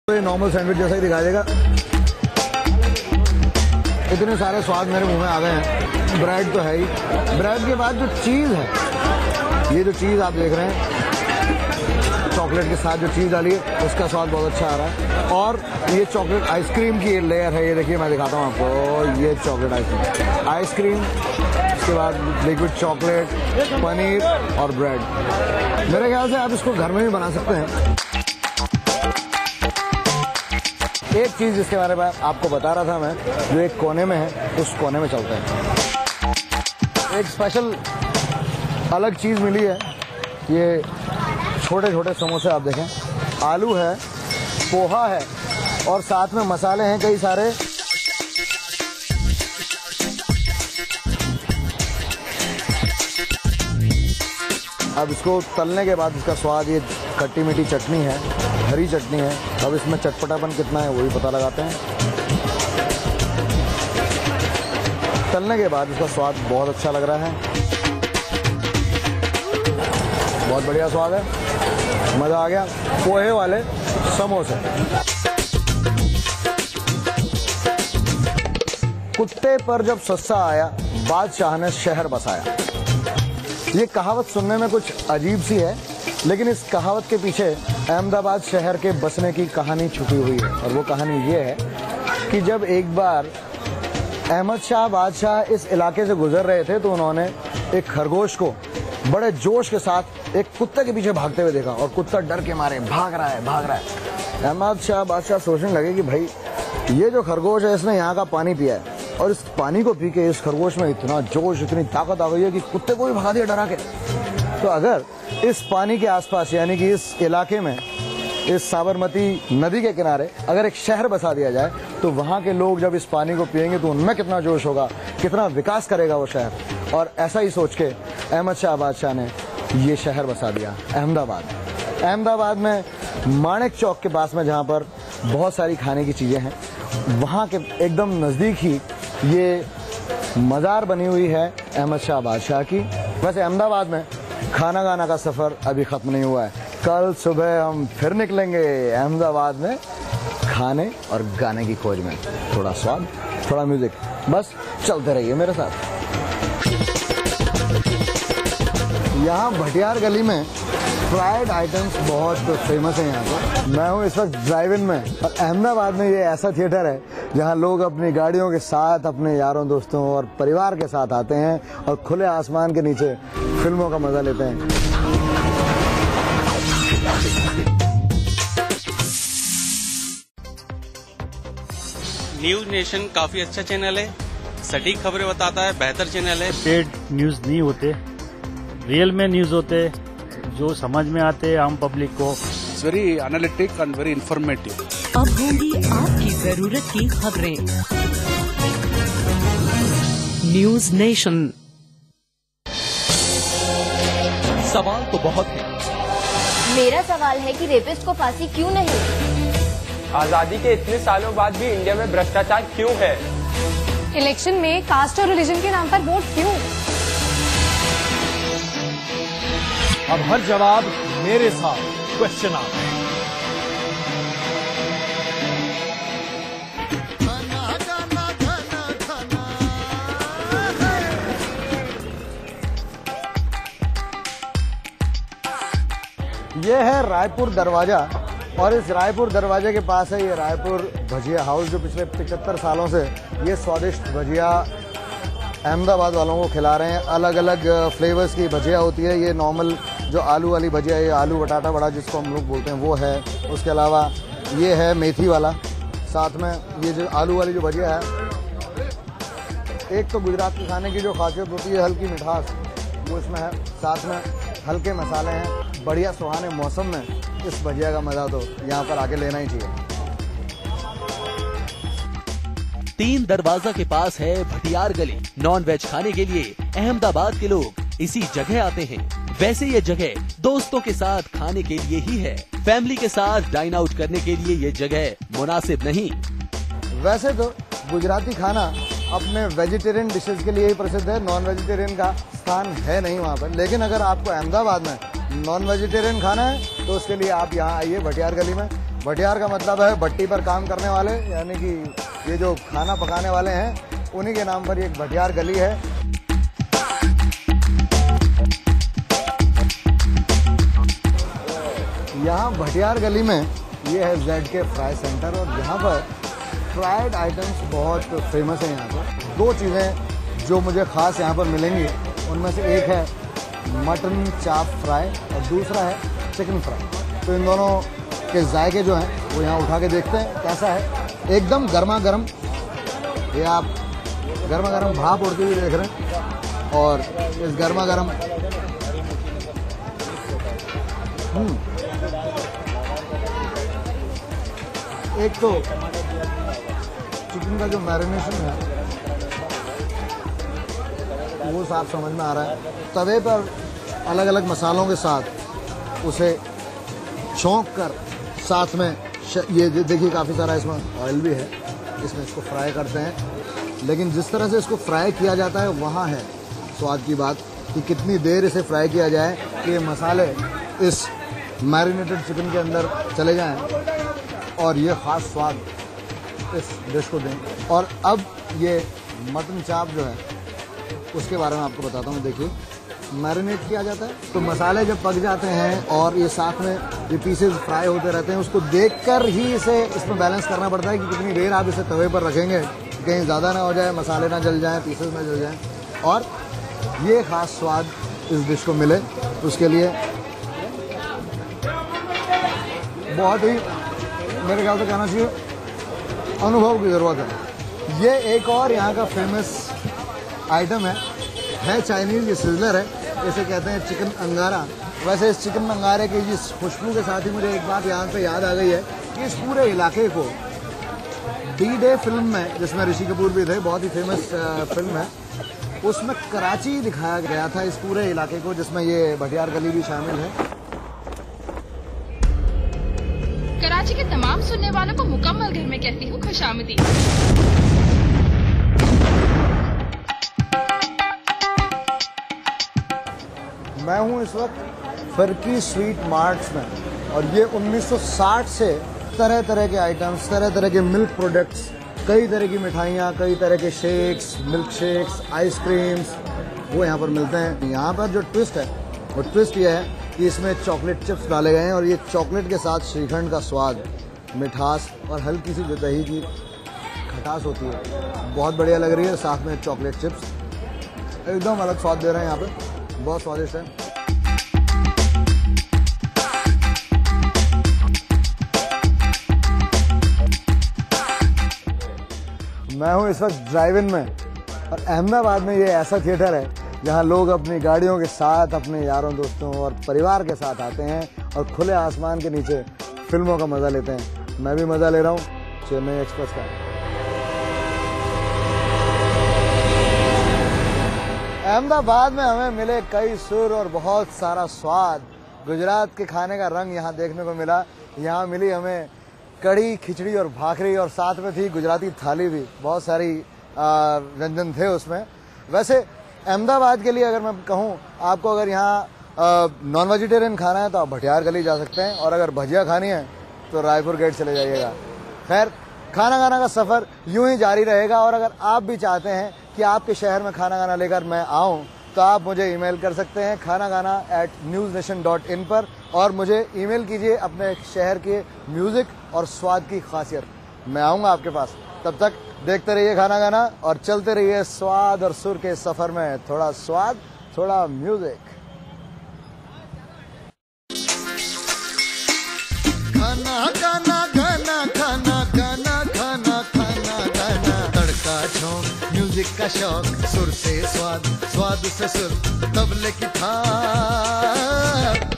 ये normal sandwich जैसा ही दिखा देगा। इतने सारे स्वाद मेरे मुंह में आ गए हैं। ब्रेड तो है ही, ब्रेड के बाद जो चीज़ है, ये जो चीज़ आप देख रहे हैं चॉकलेट के साथ जो चीज़ डाली है उसका स्वाद बहुत अच्छा आ रहा है। और ये चॉकलेट आइसक्रीम की लेयर है, ये देखिए मैं दिखाता हूँ आपको। ये चॉकलेट आइसक्रीम, उसके बाद लिक्विड चॉकलेट, पनीर और ब्रेड। मेरे ख्याल से आप इसको घर में भी बना सकते हैं। एक चीज जिसके बारे में आपको बता रहा था मैं, जो एक कोने में है, उस कोने में चलते हैं। एक स्पेशल अलग चीज मिली है, ये छोटे छोटे समोसे आप देखें। आलू है, पोहा है और साथ में मसाले हैं कई सारे। अब इसको तलने के बाद इसका स्वाद, ये खट्टी मीठी चटनी है, हरी चटनी है। अब इसमें चटपटापन कितना है वो भी पता लगाते हैं। तलने के बाद इसका स्वाद बहुत अच्छा लग रहा है, बहुत बढ़िया स्वाद है, मजा आ गया। पोहे वाले समोसे। कुत्ते पर जब सस्ता आया, बादशाह ने शहर बसाया। ये कहावत सुनने में कुछ अजीब सी है, लेकिन इस कहावत के पीछे अहमदाबाद शहर के बसने की कहानी छुपी हुई है। और वो कहानी ये है कि जब एक बार अहमद शाह बादशाह इस इलाके से गुजर रहे थे तो उन्होंने एक खरगोश को बड़े जोश के साथ एक कुत्ते के पीछे भागते हुए देखा और कुत्ता डर के मारे भाग रहा है। अहमद शाह बादशाह सोचने लगे कि भाई ये जो खरगोश है इसने यहाँ का पानी पिया है और इस पानी को पी के इस खरगोश में इतना जोश, इतनी ताकत आ गई है कि कुत्ते को भी भगा दिया डरा के। तो अगर इस पानी के आसपास, यानी कि इस इलाके में, इस साबरमती नदी के किनारे अगर एक शहर बसा दिया जाए तो वहाँ के लोग जब इस पानी को पिएंगे तो उनमें कितना जोश होगा, कितना विकास करेगा वो शहर। और ऐसा ही सोच के अहमद शाह बादशाह ने ये शहर बसा दिया, अहमदाबाद। अहमदाबाद में माणिक चौक के पास में, जहाँ पर बहुत सारी खाने की चीज़ें हैं, वहाँ के एकदम नज़दीक ही ये मज़ार बनी हुई है अहमद शाह बादशाह की। वैसे अहमदाबाद में खाना गाना का सफ़र अभी ख़त्म नहीं हुआ है। कल सुबह हम फिर निकलेंगे अहमदाबाद में खाने और गाने की खोज में। थोड़ा स्वाद, थोड़ा म्यूज़िक, बस चलते रहिए मेरे साथ। यहाँ भटियार गली में फ्राइड आइटम्स बहुत फेमस हैं यहाँ पर। मैं हूँ इस वक्त ड्राइव इन में, और अहमदाबाद में ये ऐसा थिएटर है जहाँ लोग अपनी गाड़ियों के साथ, अपने यारों दोस्तों और परिवार के साथ आते हैं और खुले आसमान के नीचे फिल्मों का मजा लेते हैं। न्यूज नेशन काफी अच्छा चैनल है, सटीक खबरें बताता है, बेहतर चैनल है। पेड न्यूज नहीं होते, रियल में न्यूज होते जो समझ में आते हैं आम पब्लिक को। It's very analytic and very informative. अब होंगी आपकी जरूरत की खबरें। News nation. सवाल तो बहुत है। मेरा सवाल है कि रेपिस्ट को फांसी क्यों नहीं? आजादी के इतने सालों बाद भी इंडिया में भ्रष्टाचार क्यों है? इलेक्शन में कास्ट और रिलीजन के नाम पर वोट क्यों? अब हर जवाब मेरे साथ क्वेश्चन आवर। ये है रायपुर दरवाजा, और इस रायपुर दरवाजे के पास है ये रायपुर भजिया हाउस, जो पिछले 75 सालों से ये स्वादिष्ट भजिया अहमदाबाद वालों को खिला रहे हैं। अलग अलग फ्लेवर्स की भजिया होती है। ये नॉर्मल जो आलू वाली भजिया, ये आलू बटाटा बड़ा जिसको हम लोग बोलते हैं, वो है। उसके अलावा ये है मेथी वाला, साथ में ये जो आलू वाली जो भजिया है। एक तो गुजरात के खाने की जो खासियत होती है, हल्की मिठास, वो इसमें है। साथ में हल्के मसाले हैं। बढ़िया सुहाने मौसम में इस भजिया का मजा तो यहाँ पर आके लेना ही चाहिए। 3 दरवाजा के पास है भटियार गली। नॉन वेज खाने के लिए अहमदाबाद के लोग इसी जगह आते हैं। वैसे ये जगह दोस्तों के साथ खाने के लिए ही है, फैमिली के साथ डाइन आउट करने के लिए ये जगह मुनासिब नहीं। वैसे तो गुजराती खाना अपने वेजिटेरियन डिशेज के लिए ही प्रसिद्ध है, नॉन वेजिटेरियन का स्थान है नहीं वहाँ पर। लेकिन अगर आपको अहमदाबाद में नॉन वेजिटेरियन खाना है तो उसके लिए आप यहाँ आइए भटियार गली में। भटियार का मतलब है भट्टी पर काम करने वाले, यानी कि ये जो खाना पकाने वाले हैं उन्हीं के नाम पर ये एक भटियार गली है। यहाँ भटियार गली में ये है ZK फ्राई सेंटर और यहाँ पर फ्राइड आइटम्स बहुत फेमस है। यहाँ पर दो चीज़ें जो मुझे ख़ास यहाँ पर मिलेंगी, उनमें से एक है मटन चाप फ्राई और दूसरा है चिकन फ्राई। तो इन दोनों के जायके जो हैं वो यहाँ उठा के देखते हैं कैसा है। एकदम गर्मा गर्म, ये आप गर्मा गर्म भाप उड़ती हुई देख रहे हैं और इस गर्मा गर्म एक तो चिकन का जो मैरिनेशन है वो साफ समझ में आ रहा है। तवे पर अलग अलग मसालों के साथ उसे छौंक कर साथ में ये देखिए काफ़ी सारा इसमें ऑयल भी है, इसमें इसको फ्राई करते हैं। लेकिन जिस तरह से इसको फ्राई किया जाता है वहाँ है स्वाद की बात कि कितनी देर इसे फ्राई किया जाए कि ये मसाले इस मैरिनेटेड चिकन के अंदर चले जाएं और ये ख़ास स्वाद इस डिश को दें। और अब ये मटन चाप जो है उसके बारे में आपको बताता हूँ। देखिए, मैरिनेट किया जाता है तो मसाले जब पक जाते हैं और ये साथ में ये पीसेस फ्राई होते रहते हैं, उसको देखकर ही इसे इसमें बैलेंस करना पड़ता है कि कितनी देर आप इसे तवे पर रखेंगे, कहीं ज़्यादा ना हो जाए, मसाले ना जल जाएं, पीसेस ना जल जाएं और ये ख़ास स्वाद इस डिश को मिले। उसके लिए बहुत ही मेरे ख्याल से कहना चाहिए अनुभव की ज़रूरत है। ये एक और यहाँ का फेमस आइटम है चाइनीज़, ये सिजलर है, इसे कहते हैं चिकन अंगारा। वैसे इस चिकन अंगारे की जिस खुशबू के साथ ही मुझे एक बात यहाँ पे याद आ गई है कि इस पूरे इलाके को D-Day फिल्म में, जिसमें ऋषि कपूर भी थे, बहुत ही फेमस फिल्म है, उसमें कराची दिखाया गया था इस पूरे इलाके को, जिसमें ये भटियार गली भी शामिल है। कराची के तमाम सुनने वालों को मुकम्मल घर में कहती हूँ खुशामदी। मैं हूँ इस वक्त फरकी स्वीट मार्ट्स में और ये 1960 से तरह तरह के आइटम्स, तरह तरह के मिल्क प्रोडक्ट्स, कई तरह की मिठाइयाँ, कई तरह के शेक्स, मिल्क शेक्स, आइसक्रीम्स वो यहाँ पर मिलते हैं। यहाँ पर जो ट्विस्ट है वो ट्विस्ट ये है कि इसमें चॉकलेट चिप्स डाले गए हैं और ये चॉकलेट के साथ श्रीखंड का स्वाद, मिठास और हल्की सी जो दही की खटास होती है बहुत बढ़िया लग रही है। साथ में चॉकलेट चिप्स एकदम अलग स्वाद दे रहे हैं, यहाँ पे बहुत स्वादिष्ट है। मैं हूँ इस वक्त ड्राइव इन में और अहमदाबाद में ये ऐसा थिएटर है जहाँ लोग अपनी गाड़ियों के साथ, अपने यारों दोस्तों और परिवार के साथ आते हैं और खुले आसमान के नीचे फिल्मों का मज़ा लेते हैं। मैं भी मज़ा ले रहा हूँ चेन्नई एक्सप्रेस का। अहमदाबाद में हमें मिले कई सुर और बहुत सारा स्वाद। गुजरात के खाने का रंग यहाँ देखने को मिला। यहाँ मिली हमें कड़ी, खिचड़ी और भाखरी और साथ में थी गुजराती थाली भी। बहुत सारी व्यंजन थे उसमें। वैसे अहमदाबाद के लिए अगर मैं कहूँ आपको, अगर यहाँ नॉन वेजिटेरियन खाना है तो आप भटियार गली जा सकते हैं और अगर भजिया खानी है तो रायपुर गेट चले जाइएगा। खैर, खाना खाना का सफ़र यूं ही जारी रहेगा और अगर आप भी चाहते हैं कि आपके शहर में खाना खाना लेकर मैं आऊं तो आप मुझे ईमेल कर सकते हैं khanagana@newsnation.in पर और मुझे ईमेल कीजिए अपने शहर के म्यूज़िक और स्वाद की खासियत। मैं आऊँगा आपके पास। तब तक देखते रहिए खाना गाना और चलते रहिए स्वाद और सुर के सफ़र में। थोड़ा स्वाद, थोड़ा म्यूज़िक। खाना गाना गाना खाना गाना खाना खाना गाना, तड़का छौंक, म्यूजिक का शौक, सुर से स्वाद, स्वाद से सुर, तबले की थाप।